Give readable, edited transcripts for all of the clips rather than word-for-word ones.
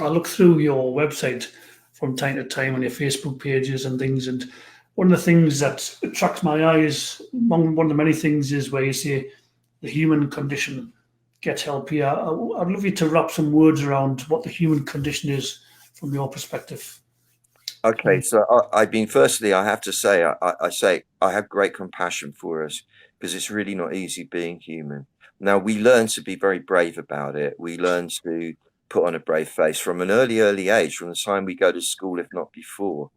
I look through your website from time to time on your Facebook pages and things, and one of the things that attracts my eyes, among one of the many things, is where you say the human condition. Get help here. I'd love you to wrap some words around what the human condition is from your perspective. Okay, so firstly, I have to say, I say I have great compassion for us because it's really not easy being human. Now, we learn to be very brave about it. We learn to put on a brave face from an early age, from the time we go to school, if not before.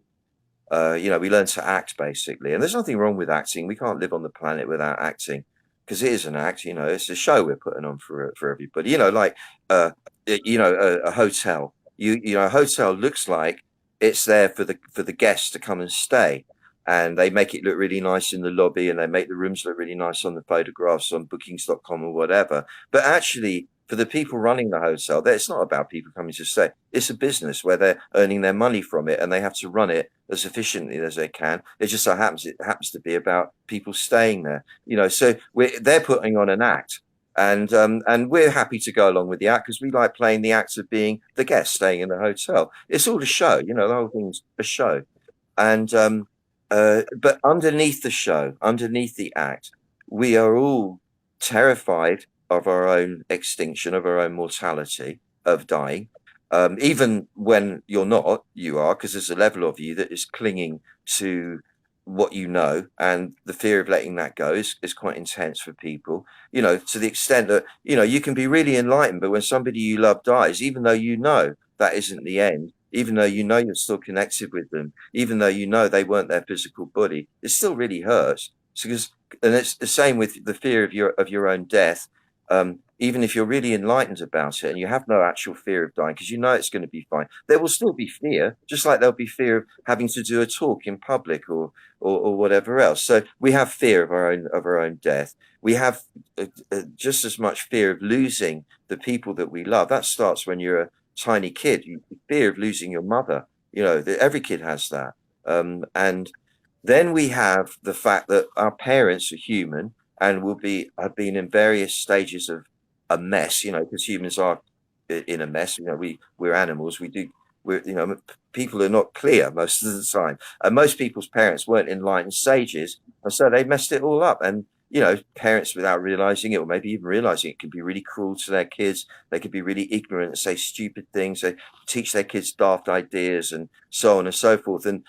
We learn to act basically, and there's nothing wrong with acting. We can't live on the planet without acting because it is an act. It's a show we're putting on for everybody. Uh, a hotel. A hotel looks like it's there for the guests to come and stay, and they make it look really nice in the lobby, and they make the rooms look really nice on the photographs on bookings.com or whatever. But actually, for the people running the hotel, it's not about people coming to stay. It's a business where they're earning their money from it, and they have to run it as efficiently as they can. It happens to be about people staying there. So they're putting on an act, and we're happy to go along with the act because we like playing the act of being the guest staying in the hotel. It's all a show. The whole thing's a show, and but underneath the show, underneath the act, we are all terrified of our own extinction, of our own mortality, of dying. Even when you're not, you are, because there's a level of you that is clinging to what you know, and the fear of letting that go is quite intense for people, to the extent that, you can be really enlightened, but when somebody you love dies, even though you know that isn't the end, even though you know you're still connected with them, even though you know they weren't their physical body, it still really hurts. And it's the same with the fear of your own death. Even if you're really enlightened about it and you have no actual fear of dying because you know it's going to be fine, there will still be fear, just like there'll be fear of having to do a talk in public or whatever else. So we have fear of our own death. We have just as much fear of losing the people that we love. That starts when you're a tiny kid. You fear of losing your mother. Every kid has that. And then we have the fact that our parents are human and have been in various stages of a mess, because humans are in a mess. We're animals. People are not clear most of the time, and most people's parents weren't enlightened sages, and so they messed it all up. And parents, without realizing it, or maybe even realizing it, can be really cruel to their kids. They could be really ignorant and say stupid things. They teach their kids daft ideas and so on and so forth. And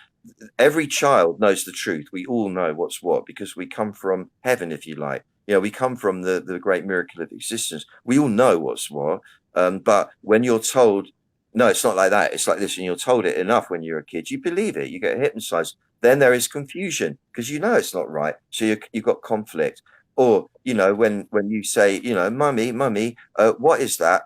every child knows the truth. We all know what's what because we come from heaven, if you like. We come from the great miracle of existence. We all know what's what. But when you're told, no, it's not like that, it's like this, and you're told it enough when you're a kid, you believe it, you get hypnotized. Then there is confusion because it's not right. So you've got conflict. Or, when you say, mummy, what is that?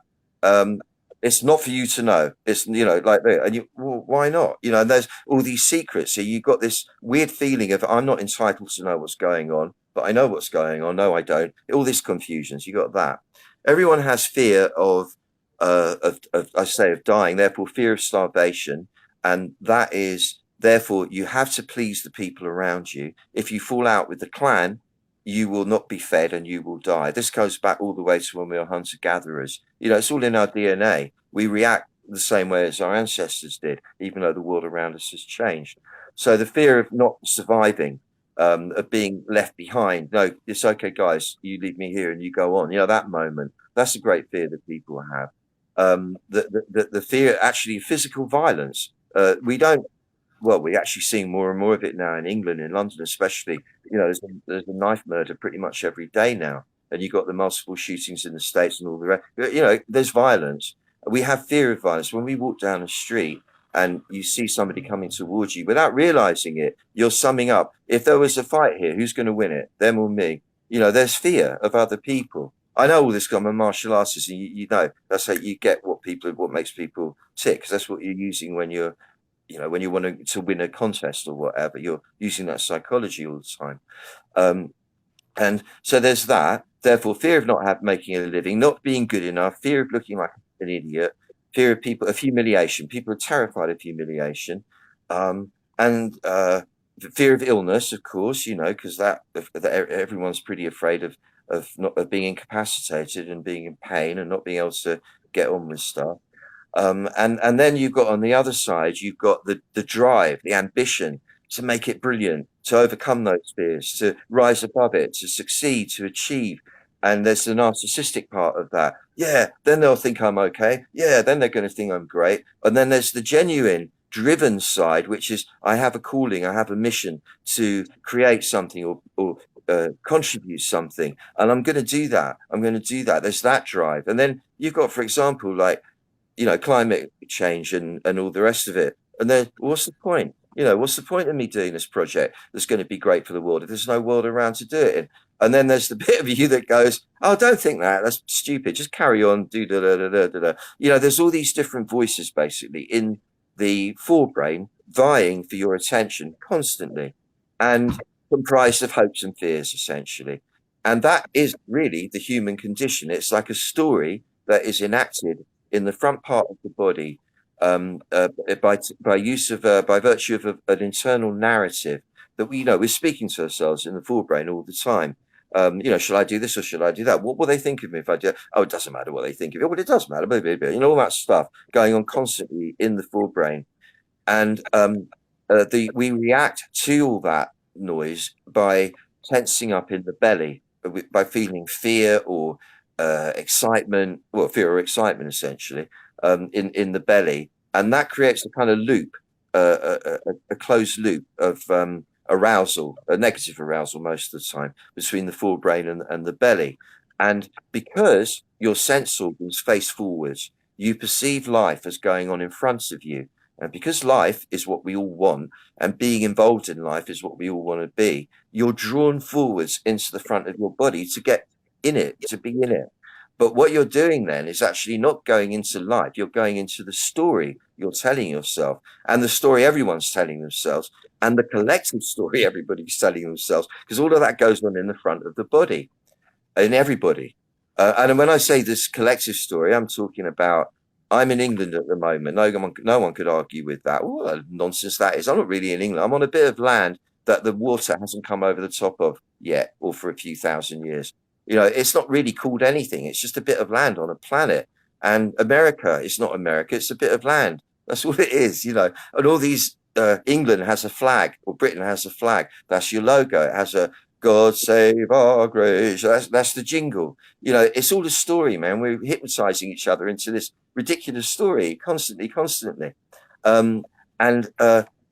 It's not for you to know. It's, like that. And well, why not? And there's all these secrets. So you've got this weird feeling of I'm not entitled to know what's going on, but I know what's going on. No, I don't. All this confusion. So you got that. Everyone has fear of dying, therefore fear of starvation. And that is, therefore, you have to please the people around you. If you fall out with the clan, you will not be fed and you will die. This goes back all the way to when we were hunter-gatherers. It's all in our DNA. We react the same way as our ancestors did, even though the world around us has changed. So the fear of not surviving, of being left behind. No, it's okay, guys, you leave me here and you go on. That moment, that's a great fear that people have. The fear, actually, physical violence. We don't well, we actually see more and more of it now in England, in London, especially. There's a knife murder pretty much every day now, and you've got the multiple shootings in the States and all the rest. There's violence. We have fear of violence. When we walk down the street and you see somebody coming towards you without realizing it, you're summing up. If there was a fight here, who's going to win it? Them or me? There's fear of other people. I know all this. I'm a martial artist, and that's how you get what makes people tick. Because that's what you're using when you're when you want to win a contest or whatever, you're using that psychology all the time. And so there's that. Therefore, fear of not making a living, not being good enough, fear of looking like an idiot, fear of humiliation. People are terrified of humiliation. And fear of illness, of course, because that everyone's pretty afraid of being incapacitated and being in pain and not being able to get on with stuff. And then you've got on the other side, you've got the drive, the ambition to make it brilliant, to overcome those fears, to rise above it, to succeed, to achieve. And there's the narcissistic part of that. Yeah, then they'll think I'm okay. Yeah, then they're going to think I'm great. And then there's the genuine, driven side, which is I have a calling, I have a mission to create something or contribute something, and I'm going to do that. I'm going to do that. There's that drive. And then you've got, for example, like, climate change and all the rest of it. And then what's the point? What's the point of me doing this project that's going to be great for the world if there's no world around to do it in? And then there's the bit of you that goes, oh, don't think that. That's stupid. Just carry on. Do da da da da da. There's all these different voices basically in the forebrain vying for your attention constantly, and comprised of hopes and fears essentially. And that is really the human condition. It's like a story that is enacted in the front part of the body by virtue of an internal narrative that we're speaking to ourselves in the forebrain all the time. Shall I do this or shall I do that? What will they think of me if I do? Oh, it doesn't matter what they think of it. Well, it does matter. All that stuff going on constantly in the forebrain, and we react to all that noise by tensing up in the belly, by feeling fear or excitement, well, fear or excitement essentially, in the belly, and that creates a kind of loop, a closed loop of arousal, a negative arousal most of the time, between the forebrain and the belly. And because your sense organs face forwards, you perceive life as going on in front of you. And because life is what we all want, and being involved in life is what we all want to be, you're drawn forwards into the front of your body to get in it, to be in it. But what you're doing then is actually not going into life. You're going into the story you're telling yourself, and the story everyone's telling themselves, and the collective story everybody's telling themselves, because all of that goes on in the front of the body, in everybody. And when I say this collective story, I'm talking about, I'm in England at the moment. No one could argue with that. What nonsense that is. I'm not really in England. I'm on a bit of land that the water hasn't come over the top of yet, or for a few thousand years. It's not really called anything. It's just a bit of land on a planet. And America is not America. It's a bit of land. That's what it is, And all these, England has a flag, or Britain has a flag. That's your logo. It has a God save our great. That's the jingle. It's all a story, man. We're hypnotizing each other into this ridiculous story constantly.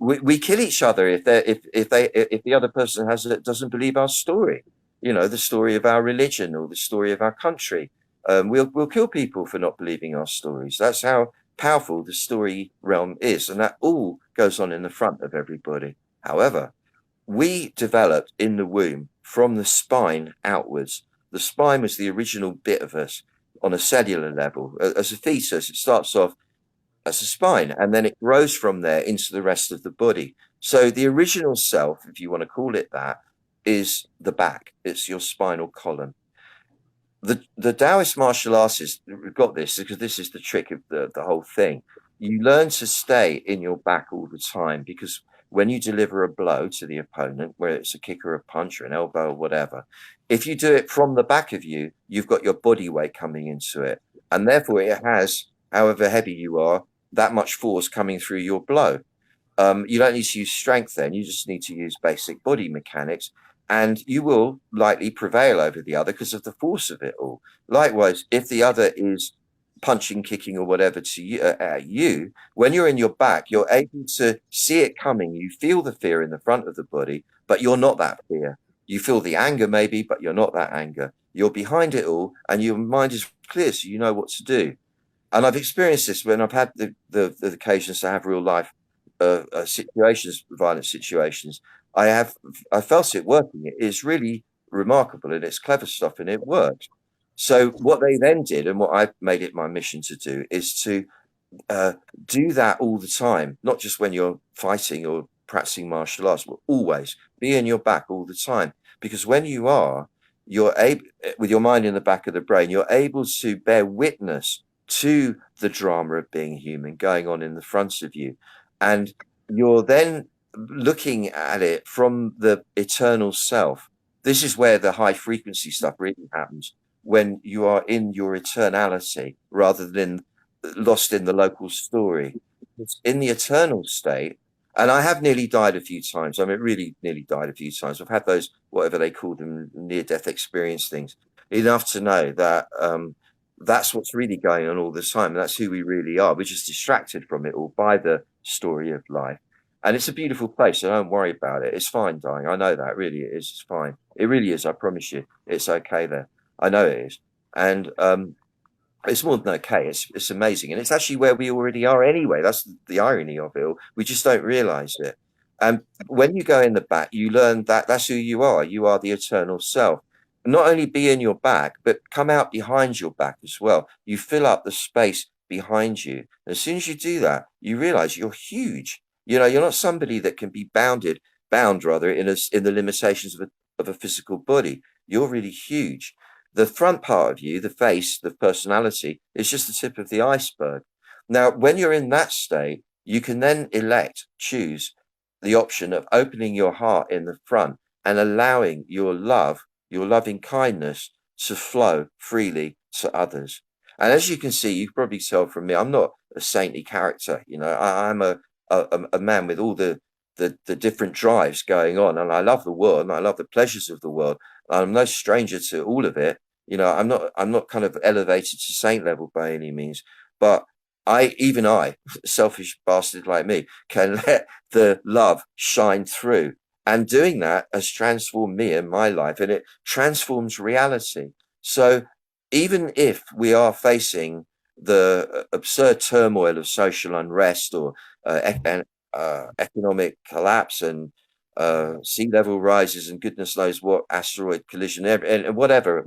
We kill each other if the other person doesn't believe our story. The story of our religion or the story of our country. We'll kill people for not believing our stories. That's how powerful the story realm is, and that all goes on in the front of everybody. However, we developed in the womb from the spine outwards. The spine was the original bit of us on a cellular level. As a fetus, it starts off as a spine, and then it grows from there into the rest of the body. So the original self, if you want to call it that, is the back. It's your spinal column. The Taoist martial artists, we've got this because this is the trick of the whole thing. You learn to stay in your back all the time, because when you deliver a blow to the opponent, whether it's a kick or a punch or an elbow or whatever, if you do it from the back of you, you've got your body weight coming into it. And therefore it has, however heavy you are, that much force coming through your blow. You don't need to use strength then. You just need to use basic body mechanics, and you will likely prevail over the other because of the force of it all. Likewise, if the other is punching, kicking, or whatever to you, at you, when you're in your back, you're able to see it coming. You feel the fear in the front of the body, but you're not that fear. You feel the anger maybe, but you're not that anger. You're behind it all, and your mind is clear, so you know what to do. And I've experienced this when I've had the occasions to have real life situations, violent situations. I felt it working. It is really remarkable, and it's clever stuff, and it works. So what they then did, and what I've made it my mission to do, is to do that all the time, not just when you're fighting or practicing martial arts, but always be in your back all the time. Because when you're able, with your mind in the back of the brain, you're able to bear witness to the drama of being human going on in the front of you. And you're then looking at it from the eternal self. This is where the high frequency stuff really happens, when you are in your eternality rather than lost in the local story. It's in the eternal state. And I have nearly died a few times. I mean, really nearly died a few times. I've had those, whatever they call them, near-death experience things, enough to know that that's what's really going on all the time. And that's who we really are. We're just distracted from it all by the story of life. And it's a beautiful place, so don't worry about it. It's fine dying. I know that, really it is. It's fine. It really is, I promise you. It's okay there. I know it is. And it's more than okay. It's amazing, and it's actually where we already are anyway. That's the irony of it all. We just don't realize it. And when you go in the back, you learn that that's who you are. You are the eternal self. Not only be in your back, but come out behind your back as well. You fill up the space behind you. As soon as you do that, you realize you're huge. You know, you're not somebody that can be bound rather in the limitations of a physical body. You're really huge. The front part of you, the face, the personality, is just the tip of the iceberg. Now, when you're in that state, you can then choose the option of opening your heart in the front and allowing your love, your loving kindness to flow freely to others. And as you can see, you can probably tell from me, I'm not a saintly character. You know, I'm a man with all the different drives going on, and I love the world and I love the pleasures of the world. I'm no stranger to all of it. You know, I'm not kind of elevated to saint level by any means, but even I, selfish bastard like me, can let the love shine through. And doing that has transformed me and my life, and it transforms reality. So even if we are facing the absurd turmoil of social unrest or economic collapse and sea level rises and goodness knows what asteroid collision and whatever.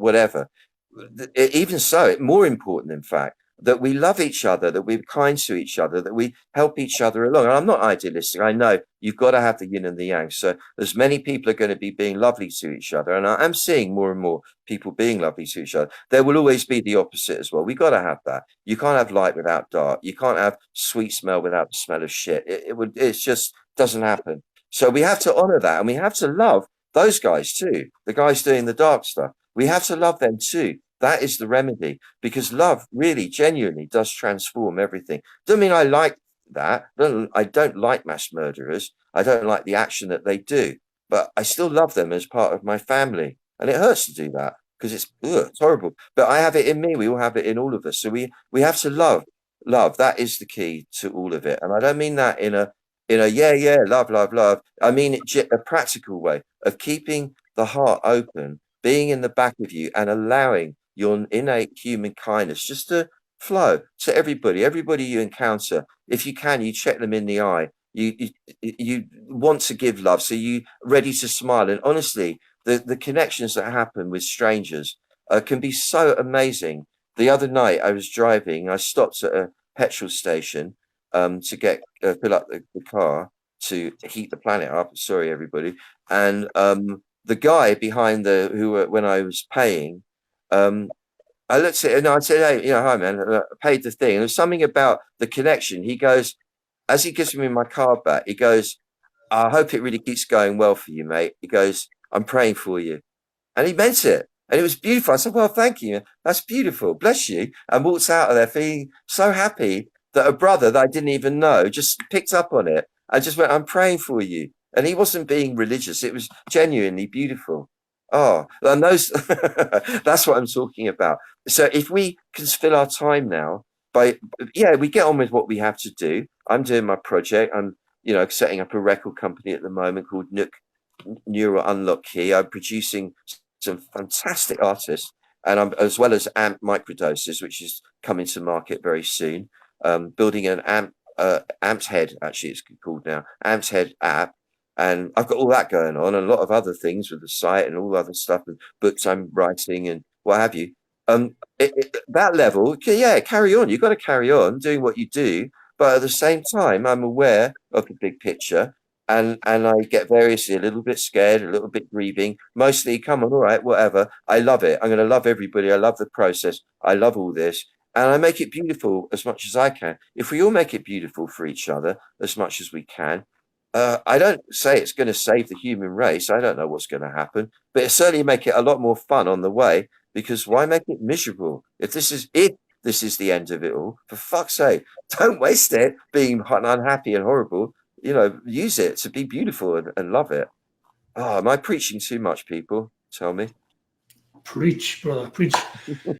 Even so, more important, in fact, that we love each other, that we're kind to each other, that we help each other along. And I'm not idealistic. I know you've got to have the yin and the yang. So as many people are going to be being lovely to each other, and I am seeing more and more people being lovely to each other. There will always be the opposite as well. We've got to have that. You can't have light without dark. You can't have sweet smell without the smell of shit. It just doesn't happen. So we have to honor that, and we have to love those guys too, the guys doing the dark stuff. We have to love them too. That is the remedy, because love really genuinely does transform everything. Doesn't mean I like that. I don't like mass murderers. I don't like the action that they do, but I still love them as part of my family. And it hurts to do that because it's horrible. But I have it in me. We all have it in all of us. So we have to love. Love. That is the key to all of it. And I don't mean that in a love. I mean it a practical way of keeping the heart open, being in the back of you, and allowing your innate human kindness just to flow to everybody you encounter. If you can, you check them in the eye. You want to give love, so you ready to smile. And honestly, the connections that happen with strangers can be so amazing. The other night I was driving, I stopped at a petrol station to get fill up the car to heat the planet up. Sorry, everybody. And the guy behind when I was paying, I looked at it and I said, "Hey, you know, hi man," I paid the thing. And there's something about the connection. He goes, as he gives me my card back, he goes, "I hope it really keeps going well for you, mate." He goes, "I'm praying for you." And he meant it. And it was beautiful. I said, "Well, thank you. That's beautiful. Bless you." And walked out of there feeling so happy that a brother that I didn't even know just picked up on it and just went, "I'm praying for you." And he wasn't being religious. It was genuinely beautiful. Oh, and that's what I'm talking about. So if we can fill our time now we get on with what we have to do. I'm doing my project. I'm, setting up a record company at the moment called Neural Unlock Key. I'm producing some fantastic artists, and I'm, as well as MICRODOSES, which is coming to market very soon. Building an Amp's Head, actually it's called now, Amp's Head app. And I've got all that going on, and a lot of other things with the site and all other stuff, and books I'm writing and what have you. That level, yeah, carry on. You've got to carry on doing what you do, but at the same time, I'm aware of the big picture, and I get variously a little bit scared, a little bit grieving. Mostly, come on, all right, whatever. I love it. I'm going to love everybody. I love the process. I love all this. And I make it beautiful as much as I can. If we all make it beautiful for each other as much as we can, I don't say it's going to save the human race. I don't know what's going to happen, but it certainly make it a lot more fun on the way, because why make it miserable? If this this is the end of it all. For fuck's sake, don't waste it being unhappy and horrible. You know, use it to be beautiful and love it. Oh, am I preaching too much, people? Tell me. Preach, brother, preach.